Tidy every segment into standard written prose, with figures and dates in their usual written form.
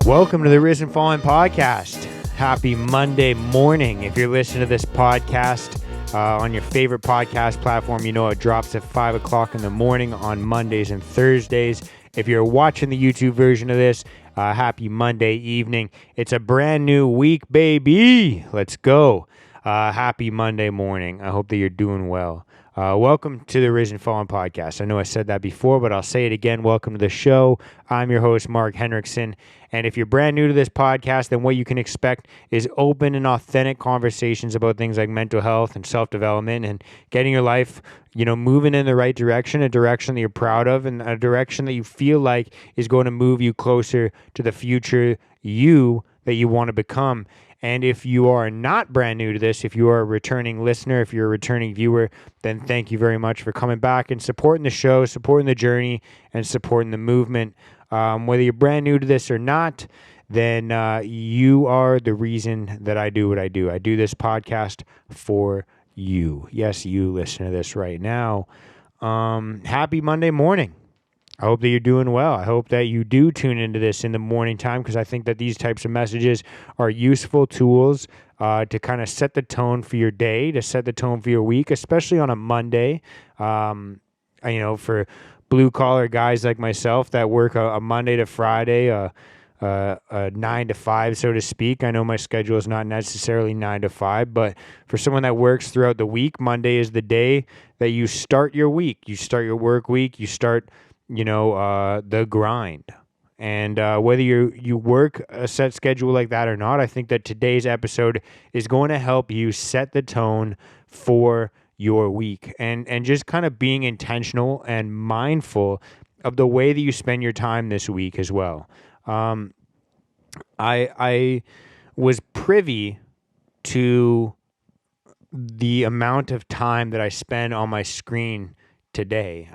Welcome to the Risen Fallen podcast. Happy Monday morning. If you're listening to this podcast on your favorite podcast platform, you know it drops at 5 o'clock in the morning on Mondays and Thursdays. If you're watching the YouTube version of this, happy Monday evening. It's a brand new week, baby. Let's go. Happy Monday morning. I hope that you're doing well. Welcome to the Risen Fallen podcast. I know I said that before, but I'll say it again. Welcome to the show. I'm your host, Mark Henriksen. And if you're brand new to this podcast, then what you can expect is open and authentic conversations about things like mental health and self-development and getting your life, moving in the right direction, a direction that you're proud of, and a direction that you feel like is going to move you closer to the future you that you want to become. And if you are not brand new to this, if you are a returning listener, if you're a returning viewer, then thank you very much for coming back and supporting the show, supporting the journey, and supporting the movement. Whether you're brand new to this or not, then you are the reason that I do what I do. I do this podcast for you. Yes, you listen to this right now. Happy Monday morning. I hope that you're doing well. I hope that you do tune into this in the morning time, because I think that these types of messages are useful tools to kind of set the tone for your day, to set the tone for your week, especially on a Monday. For blue-collar guys like myself that work a Monday to Friday, a 9 to 5, so to speak. I know my schedule is not necessarily 9 to 5, but for someone that works throughout the week, Monday is the day that you start your week. You start your work week. You start the grind. And whether you work a set schedule like that or not, I think that today's episode is going to help you set the tone for your week and just kind of being intentional and mindful of the way that you spend your time this week as well. I was privy to the amount of time that I spend on my screen today.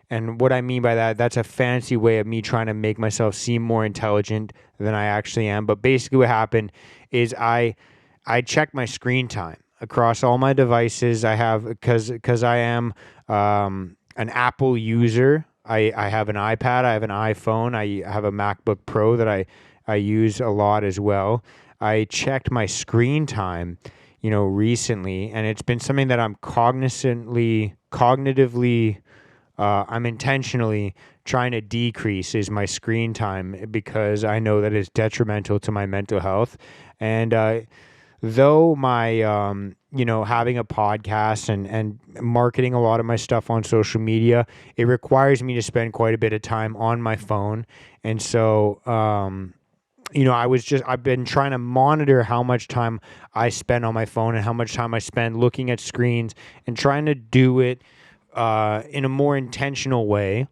And what I mean by that, that's a fancy way of me trying to make myself seem more intelligent than I actually am. But basically what happened is I checked my screen time across all my devices. I have, because I am an Apple user. I have an iPad, I have an iPhone, I have a MacBook Pro that I use a lot as well. I checked my screen time recently, and it's been something that I'm cognitively, I'm intentionally trying to decrease is my screen time, because I know that it's detrimental to my mental health. And though my, having a podcast and marketing a lot of my stuff on social media, it requires me to spend quite a bit of time on my phone. And so, I've been trying to monitor how much time I spend on my phone and how much time I spend looking at screens, and trying to do it in a more intentional way,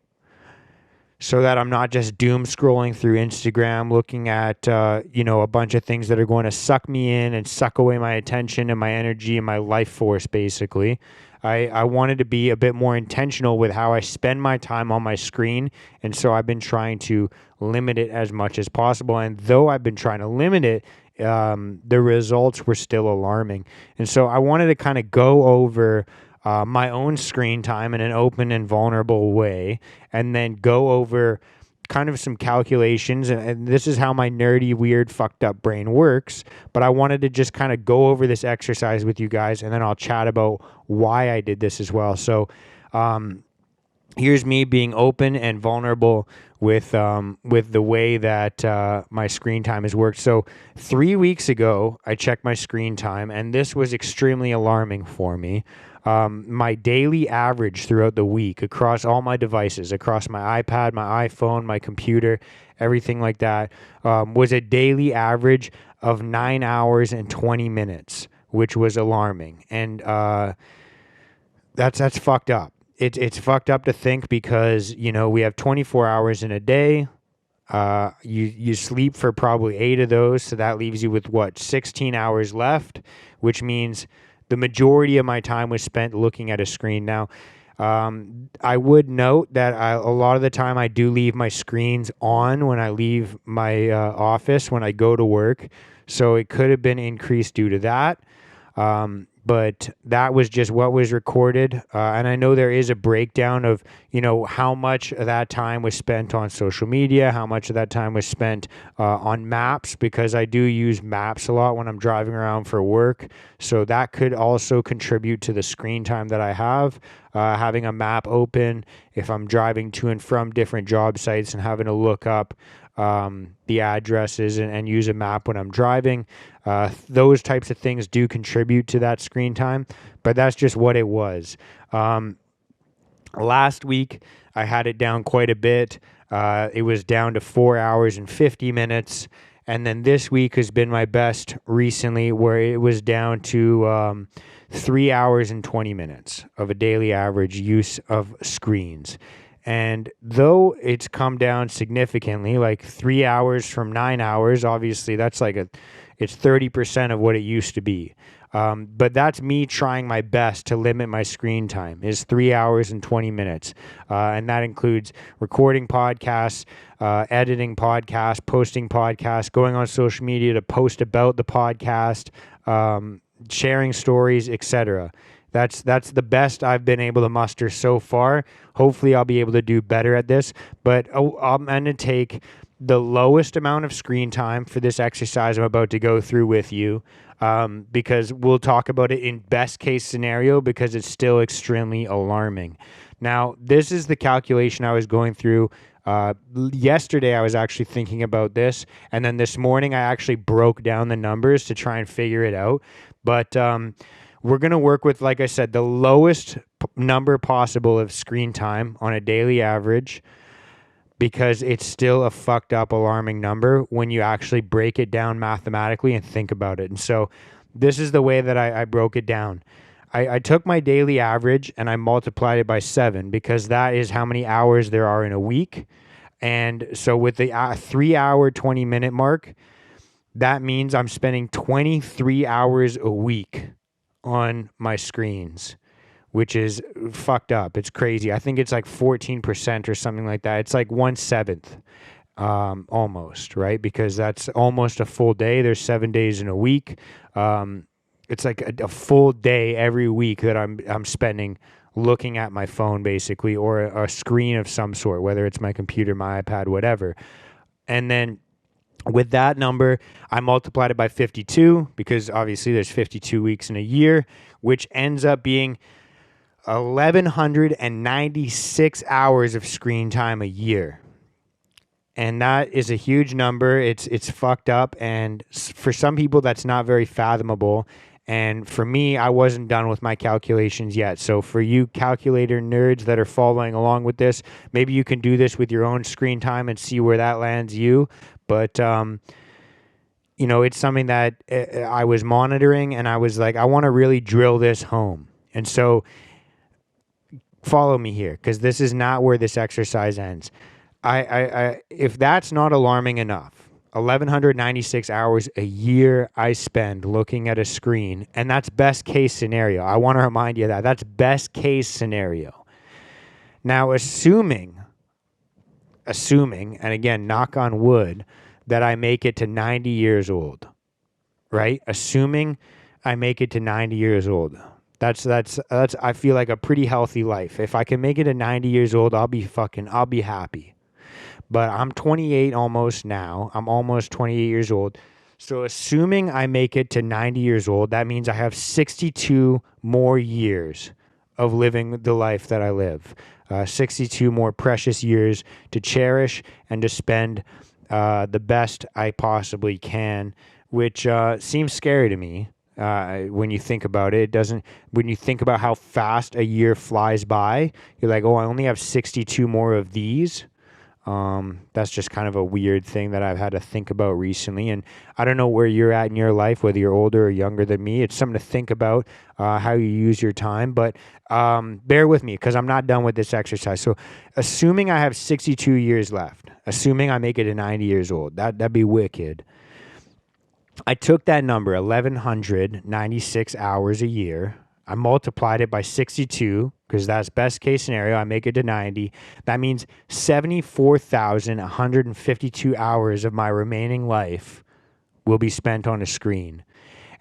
so that I'm not just doom scrolling through Instagram, looking at, a bunch of things that are going to suck me in and suck away my attention and my energy and my life force, basically. I wanted to be a bit more intentional with how I spend my time on my screen, and so I've been trying to limit it as much as possible. And though I've been trying to limit it, the results were still alarming. And so I wanted to kind of go over my own screen time in an open and vulnerable way, and then go over kind of some calculations, and this is how my nerdy, weird, fucked up brain works, but I wanted to just kind of go over this exercise with you guys, and then I'll chat about why I did this as well. So here's me being open and vulnerable with the way that my screen time has worked. So 3 weeks ago, I checked my screen time, and this was extremely alarming for me. My daily average throughout the week across all my devices, across my iPad, my iPhone, my computer, everything like that, was a daily average of 9 hours and 20 minutes, which was alarming. And that's fucked up. It's fucked up to think, because, we have 24 hours in a day. You sleep for probably 8 of those, so that leaves you with 16 hours left, which means the majority of my time was spent looking at a screen. Now, I would note that a lot of the time I do leave my screens on when I leave my office, when I go to work. So it could have been increased due to that. but that was just what was recorded. And I know there is a breakdown of, how much of that time was spent on social media, how much of that time was spent on maps, because I do use maps a lot when I'm driving around for work. So that could also contribute to the screen time that I have. Having a map open if I'm driving to and from different job sites and having to look up the addresses and use a map when I'm driving. Those types of things do contribute to that screen time, but that's just what it was. Last week, I had it down quite a bit. It was down to 4 hours and 50 minutes. And then this week has been my best recently, where it was down to 3 hours and 20 minutes of a daily average use of screens. And though it's come down significantly, like 3 hours from 9 hours, obviously that's it's 30% of what it used to be. But that's me trying my best to limit my screen time, is 3 hours and 20 minutes. And that includes recording podcasts, editing podcasts, posting podcasts, going on social media to post about the podcast, sharing stories, etc. That's the best I've been able to muster so far. Hopefully I'll be able to do better at this, but I'm going to take the lowest amount of screen time for this exercise I'm about to go through with you, because we'll talk about it in best case scenario, because it's still extremely alarming. Now, this is the calculation I was going through. Yesterday I was actually thinking about this, and then this morning I actually broke down the numbers to try and figure it out. But we're going to work with, like I said, the lowest number possible of screen time on a daily average, because it's still a fucked up, alarming number when you actually break it down mathematically and think about it. And so this is the way that I broke it down. I took my daily average and I multiplied it by 7, because that is how many hours there are in a week. And so with the 3 hour, 20 minute mark, that means I'm spending 23 hours a week on my screens, which is fucked up. It's crazy. I think it's like 14% or something like that. It's like 1/7, almost, right? Because that's almost a full day. There's 7 days in a week. It's like a full day every week that I'm spending looking at my phone, basically, or a screen of some sort, whether it's my computer, my iPad, whatever. And then with that number, I multiplied it by 52, because obviously there's 52 weeks in a year, which ends up being 1,196 hours of screen time a year. And that is a huge number. It's fucked up. And for some people, that's not very fathomable. And for me, I wasn't done with my calculations yet. So for you calculator nerds that are following along with this, maybe you can do this with your own screen time and see where that lands you. But, it's something that I was monitoring, and I was like, I want to really drill this home. And so follow me here, because this is not where this exercise ends. I if that's not alarming enough, 1,196 hours a year I spend looking at a screen, and that's best case scenario. I want to remind you that that's best case scenario. Now, assuming, and again, knock on wood, that I make it to 90 years old, right? Assuming I make it to 90 years old. That's I feel like a pretty healthy life. If I can make it to 90 years old, I'll be happy. But I'm 28 almost now. I'm almost 28 years old. So assuming I make it to 90 years old, that means I have 62 more years of living the life that I live. 62 more precious years to cherish and to spend the best I possibly can, which seems scary to me. When you think about it, when you think about how fast a year flies by, you're like, oh, I only have 62 more of these. That's just kind of a weird thing that I've had to think about recently. And I don't know where you're at in your life, whether you're older or younger than me. It's something to think about, how you use your time. But bear with me, because I'm not done with this exercise. So assuming I have 62 years left, assuming I make it to 90 years old, that'd be wicked. I took that number, 1,196 hours a year. I multiplied it by 62, because that's best case scenario. I make it to 90. That means 74,152 hours of my remaining life will be spent on a screen.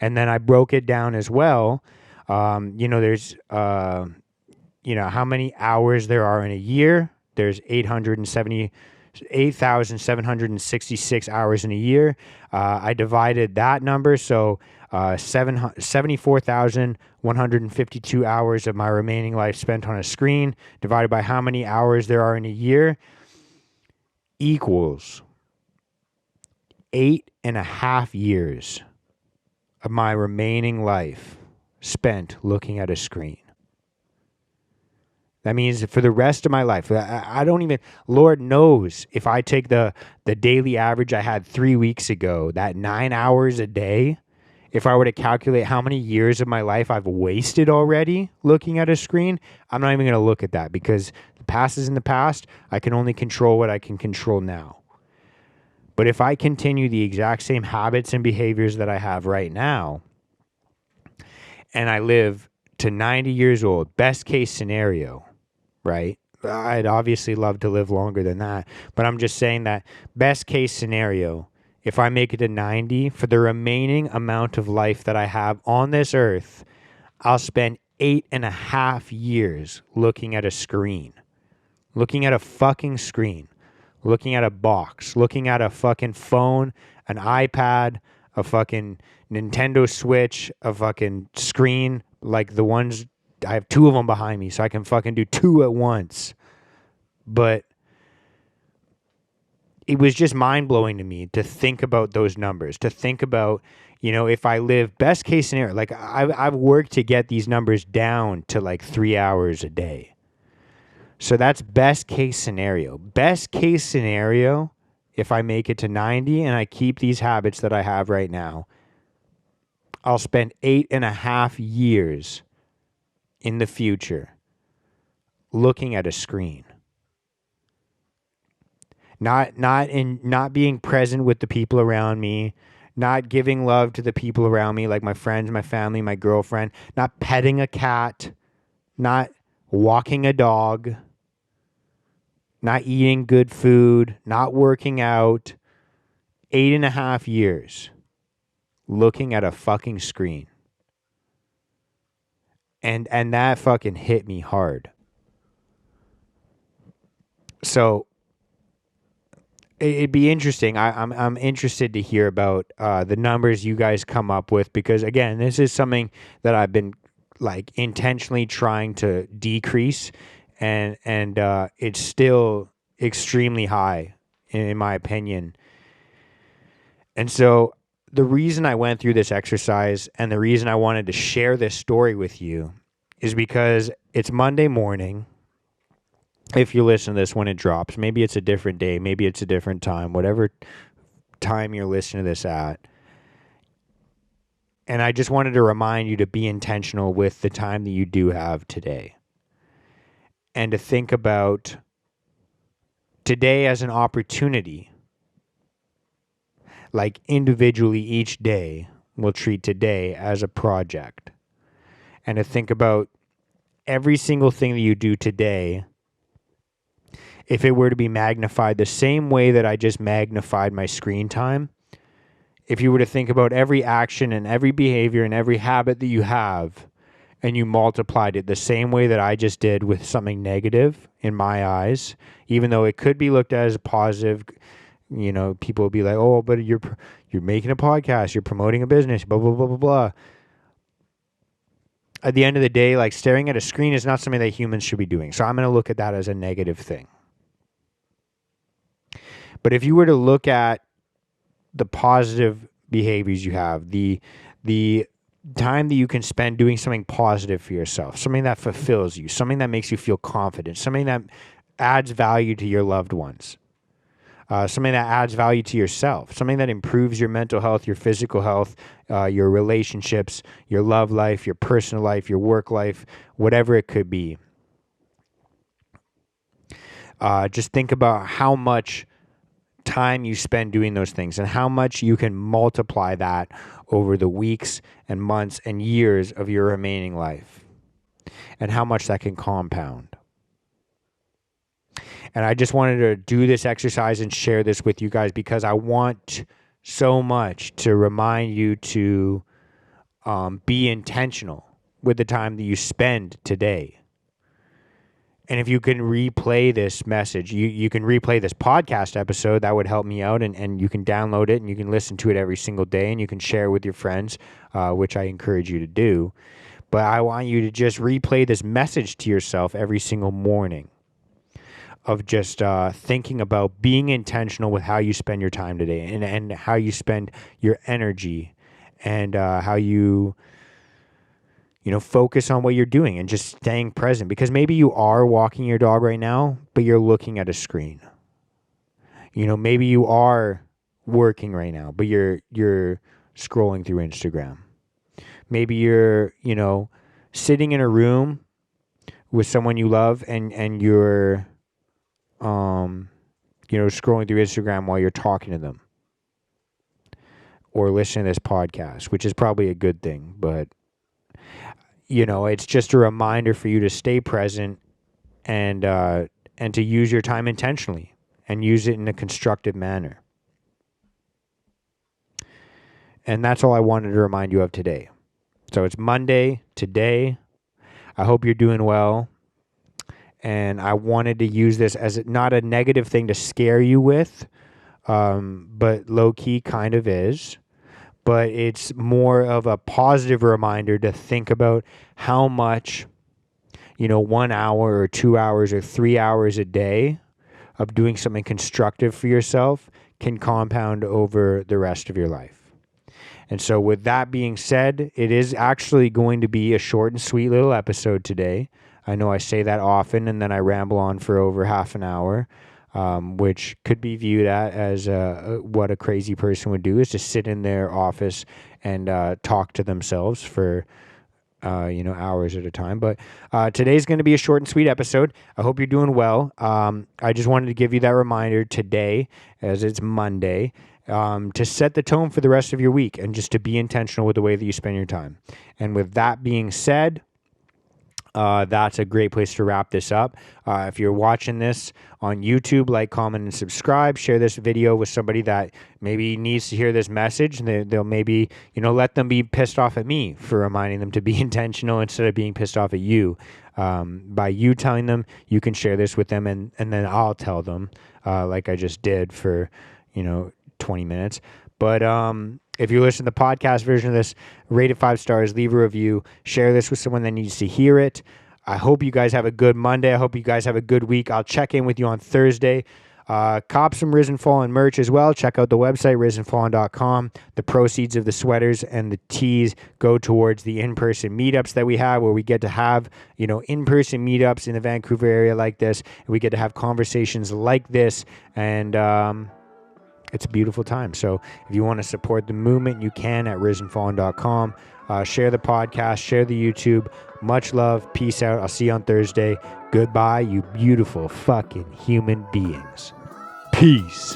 And then I broke it down as well. There's, how many hours there are in a year. There's 8,766 hours in a year. I divided that number. So 74,152 hours of my remaining life spent on a screen divided by how many hours there are in a year equals 8.5 years of my remaining life spent looking at a screen. That means for the rest of my life, I don't even, Lord knows if I take the daily average I had 3 weeks ago, that 9 hours a day, if I were to calculate how many years of my life I've wasted already looking at a screen, I'm not even going to look at that because the past is in the past. I can only control what I can control now. But if I continue the exact same habits and behaviors that I have right now, and I live to 90 years old, best case scenario, right? I'd obviously love to live longer than that, but I'm just saying that best case scenario, if I make it to 90, for the remaining amount of life that I have on this earth, I'll spend 8.5 years looking at a screen, looking at a fucking screen, looking at a box, looking at a fucking phone, an iPad, a fucking Nintendo Switch, a fucking screen, like the ones, I have 2 of them behind me, so I can fucking do 2 at once. But it was just mind-blowing to me to think about those numbers, to think about, if I live best case scenario, like I've worked to get these numbers down to like 3 hours a day. So that's best case scenario. Best case scenario, if I make it to 90 and I keep these habits that I have right now, I'll spend 8.5 years in the future looking at a screen. Not being present with the people around me, not giving love to the people around me, like my friends, my family, my girlfriend, not petting a cat, not walking a dog, not eating good food, not working out. 8.5 years looking at a fucking screen. And that fucking hit me hard. So it'd be interesting. I'm interested to hear about the numbers you guys come up with, because again, this is something that I've been like intentionally trying to decrease, and it's still extremely high in my opinion. And so the reason I went through this exercise and the reason I wanted to share this story with you is because it's Monday morning. If you listen to this when it drops, maybe it's a different day, maybe it's a different time, whatever time you're listening to this at. And I just wanted to remind you to be intentional with the time that you do have today. And to think about today as an opportunity. Like individually each day, we'll treat today as a project. And to think about every single thing that you do today, if it were to be magnified the same way that I just magnified my screen time, if you were to think about every action and every behavior and every habit that you have, and you multiplied it the same way that I just did with something negative in my eyes, even though it could be looked at as a positive, people will be like, oh, but you're making a podcast, you're promoting a business, blah, blah, blah, blah, blah. At the end of the day, like staring at a screen is not something that humans should be doing. So I'm going to look at that as a negative thing. But if you were to look at the positive behaviors you have, the time that you can spend doing something positive for yourself, something that fulfills you, something that makes you feel confident, something that adds value to your loved ones. Something that adds value to yourself, something that improves your mental health, your physical health, your relationships, your love life, your personal life, your work life, whatever it could be. Just think about how much time you spend doing those things and how much you can multiply that over the weeks and months and years of your remaining life, and how much that can compound. And I just wanted to do this exercise and share this with you guys because I want so much to remind you to be intentional with the time that you spend today. And if you can replay this message, you can replay this podcast episode, that would help me out. And you can download it and you can listen to it every single day and you can share with your friends, which I encourage you to do. But I want you to just replay this message to yourself every single morning of just thinking about being intentional with how you spend your time today and how you spend your energy and how you focus on what you're doing and just staying present. Because maybe you are walking your dog right now, but you're looking at a screen. Maybe you are working right now, but you're scrolling through Instagram. Maybe you're, sitting in a room with someone you love and you're, scrolling through Instagram while you're talking to them or listening to this podcast, which is probably a good thing, but it's just a reminder for you to stay present and to use your time intentionally and use it in a constructive manner. And that's all I wanted to remind you of today. So it's Monday today. I hope you're doing well. And I wanted to use this as not a negative thing to scare you with, but low-key kind of is. But it's more of a positive reminder to think about how much, 1 hour or 2 hours or 3 hours a day of doing something constructive for yourself can compound over the rest of your life. And so with that being said, it is actually going to be a short and sweet little episode today. I know I say that often and then I ramble on for over half an hour. Which could be viewed as what a crazy person would do, is to sit in their office and talk to themselves for hours at a time. But today's going to be a short and sweet episode. I hope you're doing well. I just wanted to give you that reminder today, as it's Monday, to set the tone for the rest of your week and just to be intentional with the way that you spend your time. And with that being said, that's a great place to wrap this up. If you're watching this on YouTube, like, comment, and subscribe. Share this video with somebody that maybe needs to hear this message. They'll maybe, let them be pissed off at me for reminding them to be intentional instead of being pissed off at you. By you telling them, you can share this with them, and then I'll tell them, like I just did for, 20 minutes. But if you listen to the podcast version of this, rate it 5 stars, leave a review, share this with someone that needs to hear it. I hope you guys have a good Monday. I hope you guys have a good week. I'll check in with you on Thursday. Cop some Risen Fallen merch as well. Check out the website, risenfallen.com. The proceeds of the sweaters and the tees go towards the in-person meetups that we have, where we get to have, in-person meetups in the Vancouver area like this. And we get to have conversations like this, and it's a beautiful time. So if you want to support the movement, you can at risenfallen.com. Share the podcast, share the YouTube. Much love. Peace out. I'll see you on Thursday. Goodbye, you beautiful fucking human beings. Peace.